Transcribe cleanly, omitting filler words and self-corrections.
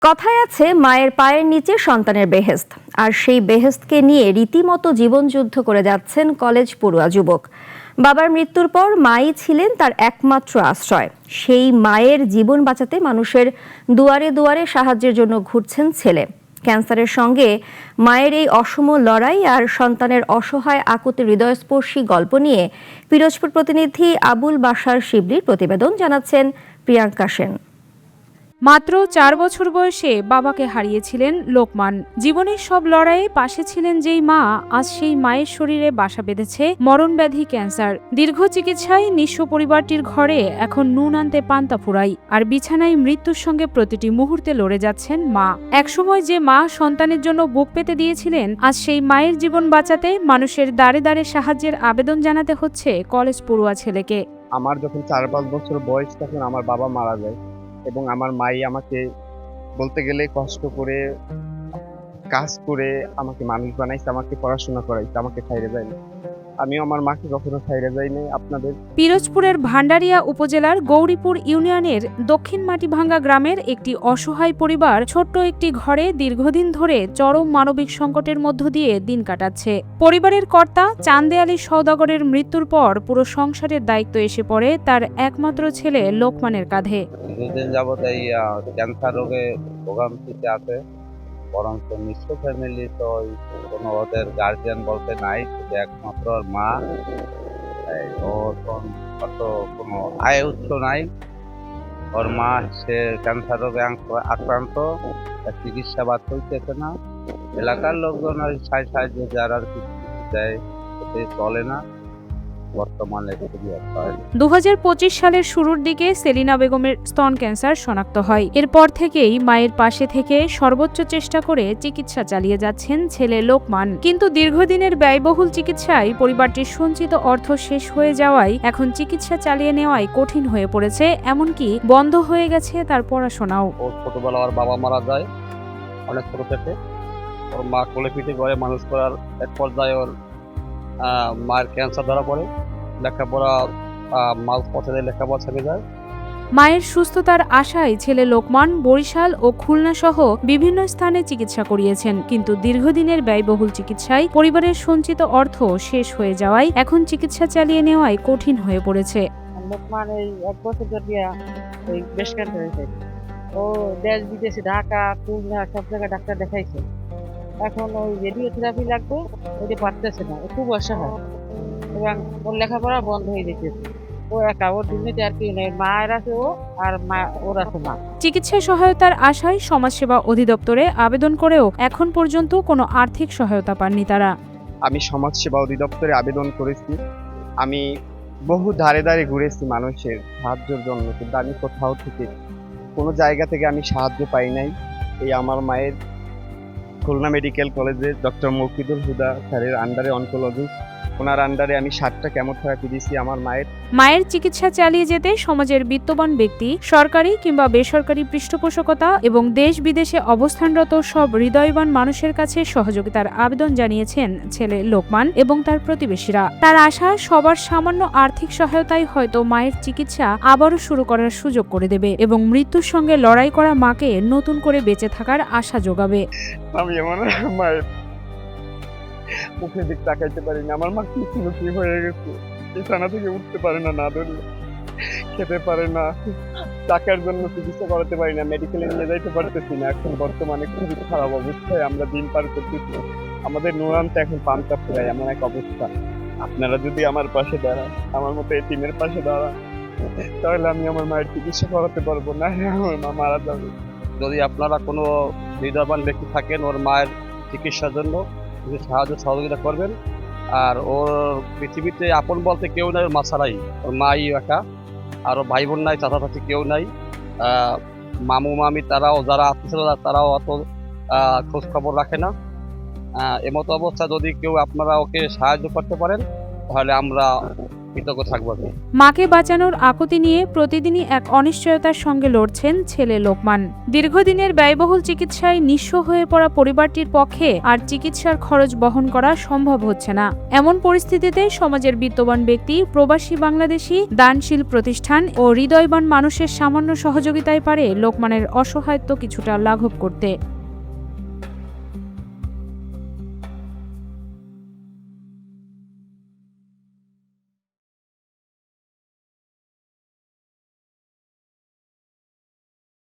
কথায় আছে মায়ের পায়ের নিচে সন্তানের বেহেশত, আর সেই বেহেশতকে নিয়ে রীতিমতো জীবনযুদ্ধ করে যাচ্ছেন কলেজ পড়ুয়া যুবক। বাবার মৃত্যুর পর মাই ছিলেন তার একমাত্র আশ্রয়। সেই মায়ের জীবন বাঁচাতে মানুষের দুয়ারে দুয়ারে সাহায্যের জন্য ঘুরছেন ছেলে। ক্যান্সারের সঙ্গে মায়ের এই অসম লড়াই আর সন্তানের অসহায় আকুতি হৃদয়স্পর্শী গল্প নিয়ে পিরোজপুর প্রতিনিধি আবুল বাশার শিবলির প্রতিবেদন, জানাচ্ছেন প্রিয়াঙ্কা সেন। মাত্র 4 বছর বয়সে বাবাকে হারিয়েছিলেন লোকমান। জীবনের সব লড়াইয়ে পাশে ছিলেন যেই মা, আজ সেই মায়ের শরীরে বাসা বেঁধেছে মরণব্যাধি ক্যান্সার। দীর্ঘ চিকিৎসায় নিঃস্ব পরিবারটির ঘরে এখন নুন আনতে পান্তা ফুরাই, আর বিছানায় মৃত্যুর সঙ্গে প্রতিটি মুহূর্তে লড়ে যাচ্ছেন মা। একসময় যে মা সন্তানের জন্য বুক পেতে দিয়েছিলেন, আজ সেই মায়ের জীবন বাঁচাতে মানুষের দাঁড়ে দাঁড়ে সাহায্যের আবেদন জানাতে হচ্ছে কলেজ পড়ুয়া ছেলেকে। আমার যখন 4-5 বছর বয়স তখন আমার বাবা মারা যায় এবং আমার মাই আমাকে বলতে গেলে কষ্ট করে কাজ করে আমাকে মানুষ বানাইছে, আমাকে পড়াশোনা করাইছে, আমাকে ছাইড়ে যায়নি। আমিও আমার মাকে কখনো ছাইড়ে যাইনি। আপনাদের পিরোজপুরের ভান্ডারিয়া উপজেলার গৌরীপুর ইউনিয়নের দক্ষিণ মাটিভাঙ্গা গ্রামের একটি অসহায় পরিবার ছোট্ট একটি ঘরে দীর্ঘদিন ধরে চরম মানবিক সংকটের মধ্য দিয়ে দিন কাটাচ্ছে। পরিবারের কর্তা চান্দে আলী সওদাগরের মৃত্যুর পর পুরো সংসারের দায়িত্ব এসে পড়ে তার একমাত্র ছেলে লোকমানের কাঁধে। দুদিন যাবত এই ক্যান্সার রোগে ভোগান্তিতে আছে, বরং নিঃস্ব ফ্যামিলি তো কোনো ওদের গার্জিয়ান বলতে নাই, শুধু একমাত্র ওর মা। ওর অত কোনো আয় উৎস নাই। ওর মা সে ক্যান্সার রোগে আক্রান্ত, তার চিকিৎসা বাদ হইতেছে না। এলাকার লোকজন ওই সাহায্য যারা কিছু দেয় এতে চলে না। বর্তমানে 2025 সালের শুরুর দিকে সেলিনা বেগমের স্তন ক্যান্সার শনাক্ত হয়। এরপর থেকেই মায়ের পাশে থেকে সর্বোচ্চ চেষ্টা করে চিকিৎসা চালিয়ে যাচ্ছেন ছেলে লোকমান। কিন্তু দীর্ঘদিনের ব্যয়বহুল চিকিৎসায় পরিবারটির সঞ্চিত অর্থ শেষ হয়ে যাওয়ায় এখন চিকিৎসা চালিয়ে নেওয়াই কঠিন হয়ে পড়েছে, এমনকি বন্ধ হয়ে গেছে তার পড়াশোনাও। ওর ছোটবেলা ওর বাবা মারা যায় অনেক ছোট থেকে। ওর মা কোলে পিঠে করে মানুষ করার এক পর্যায়ে ওর মায়ের ক্যান্সার ধরা পড়ে। লেখাপড়া মাঝ পথে লেখাপড়া ছেড়ে যায়। মায়ের সুস্থতার আশায় ছেলে লোকমান বরিশাল ও খুলনা সহ বিভিন্ন স্থানে চিকিৎসা করিয়েছেন, কিন্তু দীর্ঘদিনের ব্যয়বহুল চিকিৎসায় পরিবারের সঞ্চিত অর্থ শেষ হয়ে যাওয়ায় এখন চিকিৎসা চালিয়ে নেওয়াই কঠিন হয়ে পড়েছে। লোকমান এই 1 বছর ধরে ওই ব্রেস্ট ক্যান্সার হয়েছে। ও দেশ বিদেশে ঢাকা খুলনা সব জায়গায় ডাক্তার দেখাইছে। এখন ওই রেডিওথেরাপি লাগবে, ওইটা পারতেছে না, খুব অসহায় এবং ওর লেখাপড়া বন্ধ হয়ে যেতেছে। ও একা, ওর দুনিয়াতে আর কেউ নেই, মায়ের আছে ও আর মা, ওর আছে মা। চিকিৎসা সহায়তার আশায় সমাজসেবা অধিদপ্তরে আবেদন করেও এখন পর্যন্ত কোনো আর্থিক সহায়তা পাননি তারা। আমি সমাজসেবা অধিদপ্তরে আবেদন করেছি, আমি বহু ধারে ধারে ঘুরেছি মানুষের সাহায্যের জন্য, কিন্তু আমি কোথাও থেকে কোনো জায়গা থেকে আমি সাহায্য পাই নাই। এই আমার মায়ের খুলনা মেডিকেল কলেজে ডক্টর মৌকিদুল হুদা স্যারের আন্ডারে অনকোলজিস্ট, ওনার আন্ডারে আমি 7টা কেমোথেরাপি দিয়েছি আমার মায়ের চিকিৎসা চালিয়ে যেতে সমাজের বিত্তবান ব্যক্তি, সরকারি কিংবা বেসরকারি পৃষ্ঠপোষকতা এবং দেশ বিদেশে অবস্থানরত সব হৃদয়বান মানুষের কাছে সহযোগিতার আবেদন জানিয়েছেন ছেলে লোকমান এবং তার প্রতিবেশীরা। তার আশা সবার সামান্য আর্থিক সহায়তাই হয়তো মায়ের চিকিৎসা আবারও শুরু করার সুযোগ করে দেবে এবং মৃত্যুর সঙ্গে লড়াই করা মাকে নতুন করে বেঁচে থাকার আশা যোগাবে। আমি আমার মায়ের মুখের দিক তাকাইতে পারি না। আমার মা কি হয়ে গেছে, বিছানা থেকে উঠতে পারে না, না ধরলে খেতে পারে না, টাকার জন্য চিকিৎসা করাতে পারি না, মেডিকেলে নিয়ে যাইতে পারতেছি না। এখন বর্তমানে খুবই খারাপ অবস্থায় আমরা দিন পার করতেছি। আমাদের নুরানটা এখন পান্তা ফুরায় এমন এক অবস্থা। আপনারা যদি আমার পাশে দাঁড়ান, আমার মতো এই টিমের পাশে দাঁড়ান, তাহলে আমি আমার মায়ের চিকিৎসা করাতে পারবো না, আমার মা মারা যাবে। যদি আপনারা কোনো হৃদয়বান ব্যক্তি থাকেন ওর মায়ের চিকিৎসার জন্য কিছু সাহায্য সহযোগিতা করবেন। আর ওর পৃথিবীতে আপন বলতে কেউ নাই, ওর মা ছাড়াই। ওর মাই একা, আর ওর ভাই বোন নাই, চাচা চাচি কেউ নাই। মামু মামি তারাও যারা আত্মীয় তারাও অত খোঁজ খবর রাখে না। এমতো অবস্থা যদি কেউ আপনারা ওকে সাহায্য করতে পারেন তাহলে আমরা কৃতজ্ঞ থাকবো আমি। মাকে বাঁচানোর আকুতি নিয়ে প্রতিদিনই এক অনিশ্চয়তার সঙ্গে লড়ছেন ছেলে লোকমান। দীর্ঘদিনের ব্যয়বহুল চিকিৎসায় নিঃস্ব হয়ে পড়া পরিবারটির পক্ষে আর চিকিৎসার খরচ বহন করা সম্ভব হচ্ছে না। এমন পরিস্থিতিতে সমাজের বিত্তবান ব্যক্তি, প্রবাসী বাংলাদেশি, দানশীল প্রতিষ্ঠান ও হৃদয়বান মানুষের সামান্য সহযোগিতায় পারে লোকমানের অসহায়ত্ব কিছুটা লাঘব করতে।